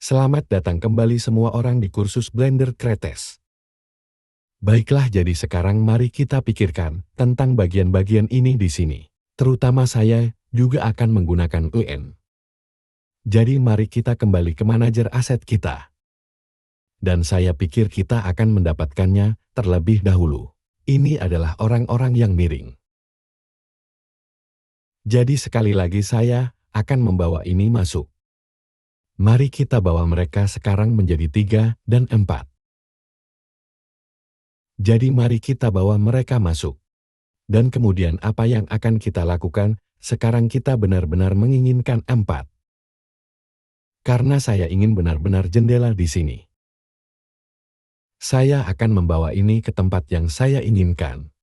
Selamat datang kembali semua orang di kursus Blender Kretes. Baiklah, jadi sekarang mari kita pikirkan tentang bagian-bagian ini di sini. Terutama saya juga akan menggunakan UN. Jadi mari kita kembali ke manajer aset kita. Dan saya pikir kita akan mendapatkannya terlebih dahulu. Ini adalah orang-orang yang miring. Jadi sekali lagi saya akan membawa ini masuk. Mari kita bawa mereka sekarang menjadi 3 dan 4. Jadi mari kita bawa mereka masuk. Dan kemudian apa yang akan kita lakukan, sekarang kita benar-benar menginginkan 4. Karena saya ingin benar-benar jendela di sini. Saya akan membawa ini ke tempat yang saya inginkan.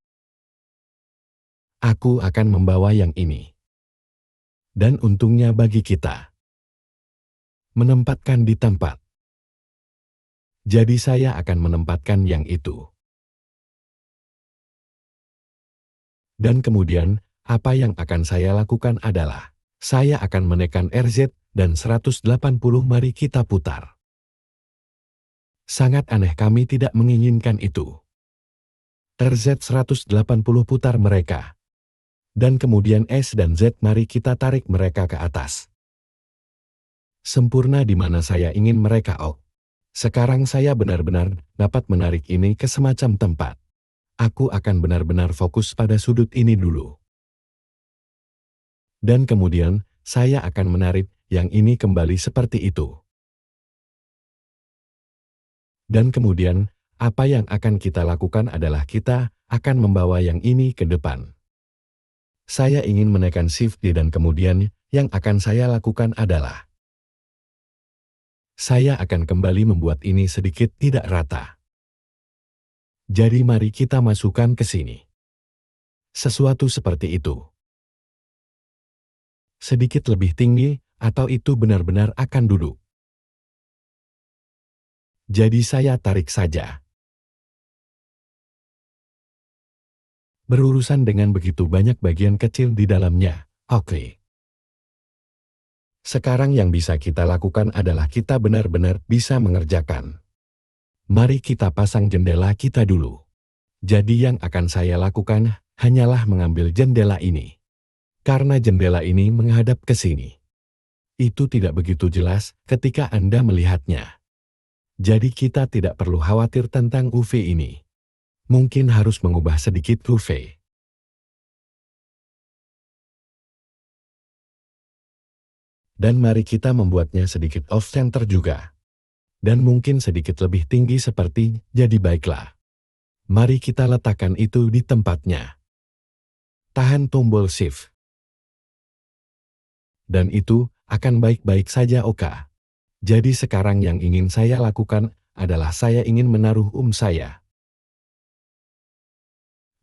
Aku akan membawa yang ini. Dan untungnya bagi kita, menempatkan di tempat. Jadi saya akan menempatkan yang itu. Dan kemudian, apa yang akan saya lakukan adalah, saya akan menekan RZ dan 180 mari kita putar. Sangat aneh kami tidak menginginkan itu. RZ 180 putar mereka. Dan kemudian S dan Z mari kita tarik mereka ke atas. Sempurna di mana saya ingin mereka. Sekarang saya benar-benar dapat menarik ini ke semacam tempat. Aku akan benar-benar fokus pada sudut ini dulu. Dan kemudian, saya akan menarik yang ini kembali seperti itu. Dan kemudian, apa yang akan kita lakukan adalah kita akan membawa yang ini ke depan. Saya ingin menekan Shift D dan kemudian, yang akan saya lakukan adalah saya akan kembali membuat ini sedikit tidak rata. Jadi mari kita masukkan ke sini. Sesuatu seperti itu. Sedikit lebih tinggi, atau itu benar-benar akan duduk. Jadi saya tarik saja. Berurusan dengan begitu banyak bagian kecil di dalamnya. Oke. Sekarang yang bisa kita lakukan adalah kita benar-benar bisa mengerjakan. Mari kita pasang jendela kita dulu. Jadi yang akan saya lakukan hanyalah mengambil jendela ini. Karena jendela ini menghadap ke sini. Itu tidak begitu jelas ketika Anda melihatnya. Jadi kita tidak perlu khawatir tentang UV ini. Mungkin harus mengubah sedikit UV. Dan mari kita membuatnya sedikit off-center juga. Dan mungkin sedikit lebih tinggi seperti, jadi baiklah. Mari kita letakkan itu di tempatnya. Tahan tombol Shift. Dan itu akan baik-baik saja, oke. Jadi sekarang yang ingin saya lakukan adalah saya ingin menaruh saya.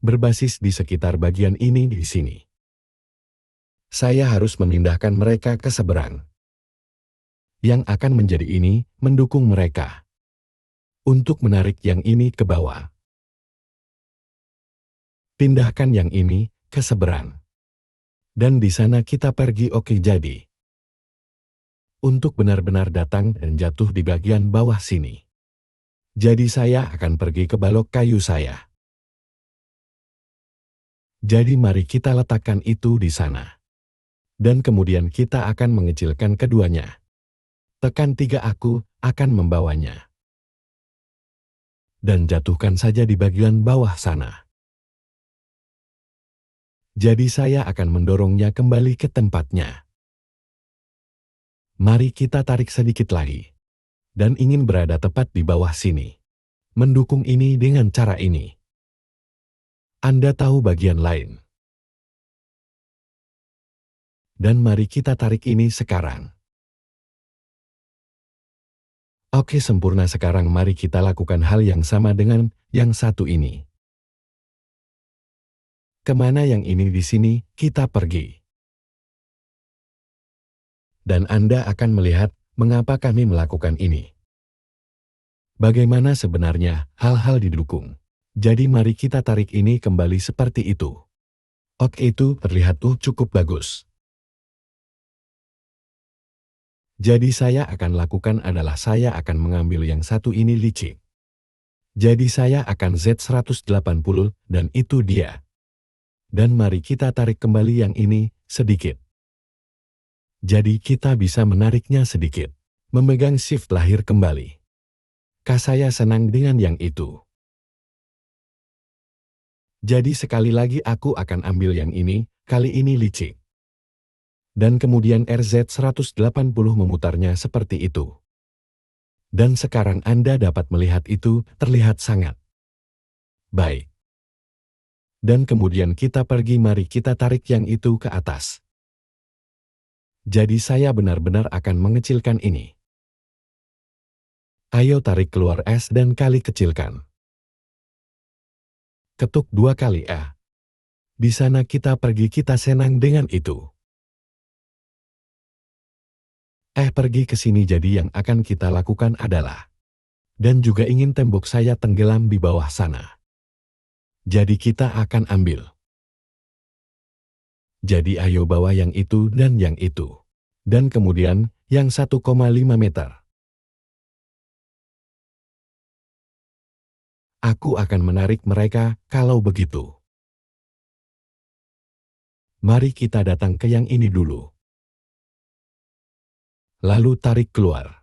Berbasis di sekitar bagian ini di sini. Saya harus memindahkan mereka ke seberang. Yang akan menjadi ini, mendukung mereka. Untuk menarik yang ini ke bawah. Pindahkan yang ini ke seberang. Dan di sana kita pergi oke jadi. Untuk benar-benar datang dan jatuh di bagian bawah sini. Jadi saya akan pergi ke balok kayu saya. Jadi mari kita letakkan itu di sana. Dan kemudian kita akan mengecilkan keduanya. Tekan 3 aku akan membawanya. Dan jatuhkan saja di bagian bawah sana. Jadi saya akan mendorongnya kembali ke tempatnya. Mari kita tarik sedikit lagi. Dan ingin berada tepat di bawah sini. Mendukung ini dengan cara ini. Anda tahu bagian lain. Dan mari kita tarik ini sekarang. Oke, sempurna. Sekarang mari kita lakukan hal yang sama dengan yang satu ini. Kemana yang ini di sini, kita pergi. Dan Anda akan melihat mengapa kami melakukan ini. Bagaimana sebenarnya hal-hal didukung. Jadi mari kita tarik ini kembali seperti itu. Oke, itu terlihat cukup bagus. Jadi saya akan lakukan adalah saya akan mengambil yang satu ini licik. Jadi saya akan Z180 dan itu dia. Dan mari kita tarik kembali yang ini sedikit. Jadi kita bisa menariknya sedikit. Memegang shift lahir kembali. Saya senang dengan yang itu. Jadi sekali lagi aku akan ambil yang ini, kali ini licik. Dan kemudian RZ180 memutarnya seperti itu. Dan sekarang Anda dapat melihat itu terlihat sangat baik. Dan kemudian kita pergi, mari kita tarik yang itu ke atas. Jadi saya benar-benar akan mengecilkan ini. Ayo tarik keluar S dan kali kecilkan. Ketuk 2 kali A. Di sana kita pergi, kita senang dengan itu. Pergi ke sini, jadi yang akan kita lakukan adalah. Dan juga ingin tembok saya tenggelam di bawah sana. Jadi kita akan ambil. Jadi ayo bawa yang itu dan yang itu. Dan kemudian yang 1,5 meter. Aku akan menarik mereka kalau begitu. Mari kita datang ke yang ini dulu. Lalu tarik keluar.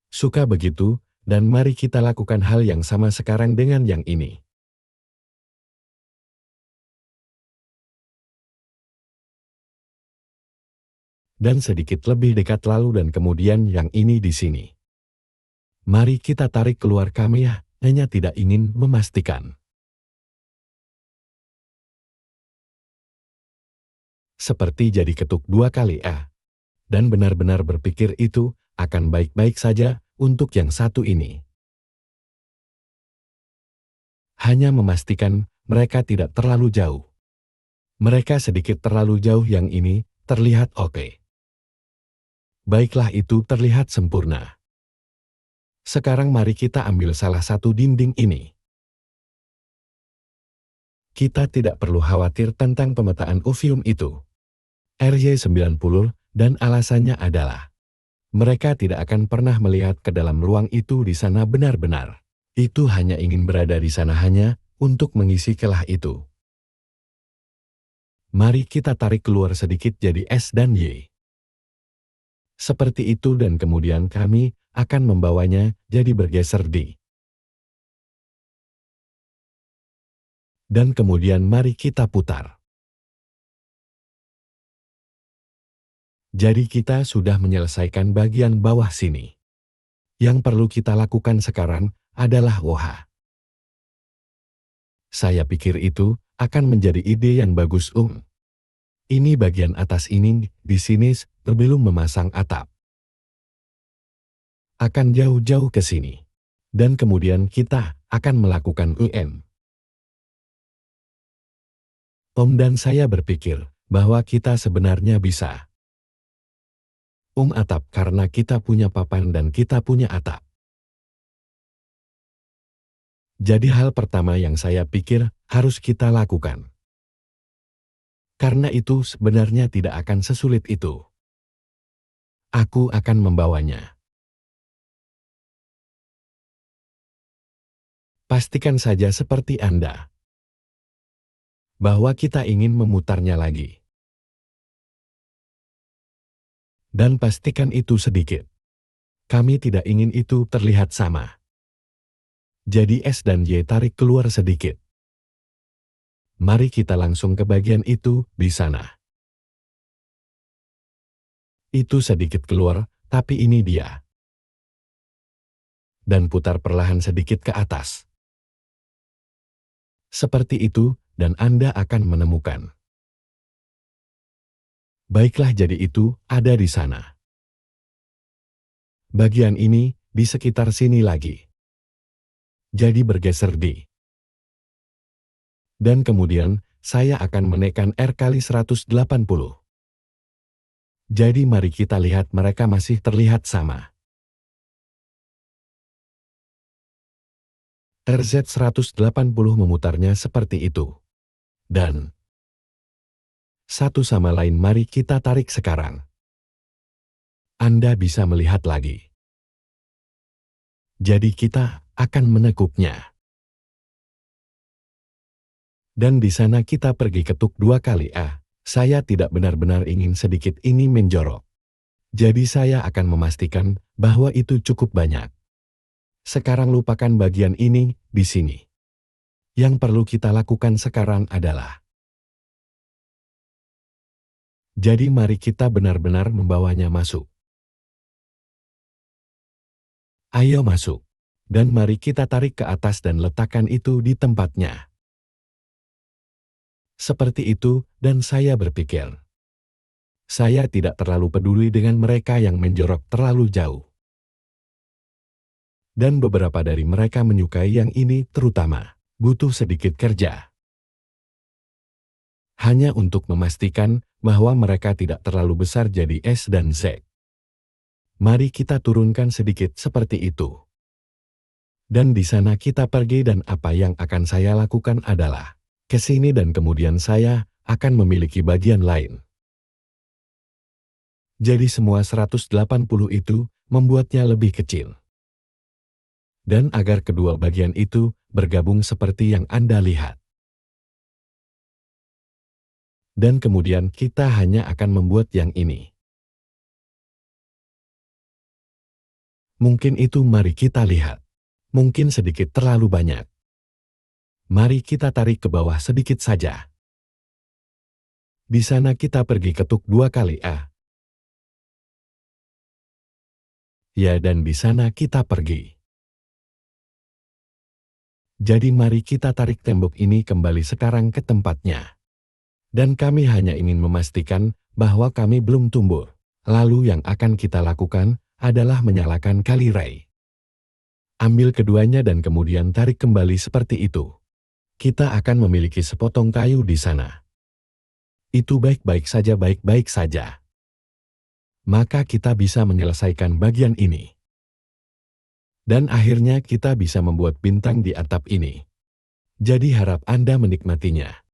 Suka begitu, dan mari kita lakukan hal yang sama sekarang dengan yang ini. Dan sedikit lebih dekat lalu dan kemudian yang ini di sini. Mari kita tarik keluar, kami hanya tidak ingin memastikan. Seperti jadi ketuk 2 kali A. Dan benar-benar berpikir itu akan baik-baik saja untuk yang satu ini. Hanya memastikan mereka tidak terlalu jauh. Mereka sedikit terlalu jauh, yang ini terlihat oke. Baiklah, itu terlihat sempurna. Sekarang mari kita ambil salah satu dinding ini. Kita tidak perlu khawatir tentang pemetaan uvium itu. RY90, dan alasannya adalah mereka tidak akan pernah melihat ke dalam ruang itu di sana benar-benar. Itu hanya ingin berada di sana hanya untuk mengisi celah itu. Mari kita tarik keluar sedikit jadi S dan Y. Seperti itu dan kemudian kami akan membawanya jadi bergeser di. Dan kemudian mari kita putar. Jadi kita sudah menyelesaikan bagian bawah sini. Yang perlu kita lakukan sekarang adalah OH. Saya pikir itu akan menjadi ide yang bagus. Ini bagian atas ini, di sini sebelum memasang atap. Akan jauh-jauh ke sini. Dan kemudian kita akan melakukan dan saya berpikir bahwa kita sebenarnya bisa atap karena kita punya papan dan kita punya atap. Jadi hal pertama yang saya pikir harus kita lakukan. Karena itu sebenarnya tidak akan sesulit itu. Aku akan membawanya. Pastikan saja seperti Anda. Bahwa kita ingin memutarnya lagi. Dan pastikan itu sedikit. Kami tidak ingin itu terlihat sama. Jadi S dan Y tarik keluar sedikit. Mari kita langsung ke bagian itu di sana. Itu sedikit keluar, tapi ini dia. Dan putar perlahan sedikit ke atas. Seperti itu, dan Anda akan menemukan. Baiklah, jadi itu ada di sana. Bagian ini di sekitar sini lagi. Jadi bergeser di. Dan kemudian saya akan menekan R kali 180. Jadi mari kita lihat mereka masih terlihat sama. RZ180 memutarnya seperti itu. Dan Satu sama lain mari kita tarik sekarang. Anda bisa melihat lagi. Jadi kita akan menekuknya. Dan di sana kita pergi ketuk 2 kali. Saya tidak benar-benar ingin sedikit ini menjorok. Jadi saya akan memastikan bahwa itu cukup banyak. Sekarang lupakan bagian ini di sini. Yang perlu kita lakukan sekarang adalah, jadi mari kita benar-benar membawanya masuk. Ayo masuk. Dan mari kita tarik ke atas dan letakkan itu di tempatnya. Seperti itu, dan saya berpikir, saya tidak terlalu peduli dengan mereka yang menjorok terlalu jauh. Dan beberapa dari mereka menyukai yang ini terutama, butuh sedikit kerja. Hanya untuk memastikan bahwa mereka tidak terlalu besar jadi S dan Z. Mari kita turunkan sedikit seperti itu. Dan di sana kita pergi dan apa yang akan saya lakukan adalah, ke sini dan kemudian saya akan memiliki bagian lain. Jadi semua 180 itu membuatnya lebih kecil. Dan agar kedua bagian itu bergabung seperti yang Anda lihat. Dan kemudian kita hanya akan membuat yang ini. Mungkin itu mari kita lihat. Mungkin sedikit terlalu banyak. Mari kita tarik ke bawah sedikit saja. Di sana kita pergi ketuk 2 kali. Ya, dan di sana kita pergi. Jadi mari kita tarik tembok ini kembali sekarang ke tempatnya. Dan kami hanya ingin memastikan bahwa kami belum tumbuh. Lalu yang akan kita lakukan adalah menyalakan kali ray. Ambil keduanya dan kemudian tarik kembali seperti itu. Kita akan memiliki sepotong kayu di sana. Itu baik-baik saja. Maka kita bisa menyelesaikan bagian ini. Dan akhirnya kita bisa membuat bintang di atap ini. Jadi harap Anda menikmatinya.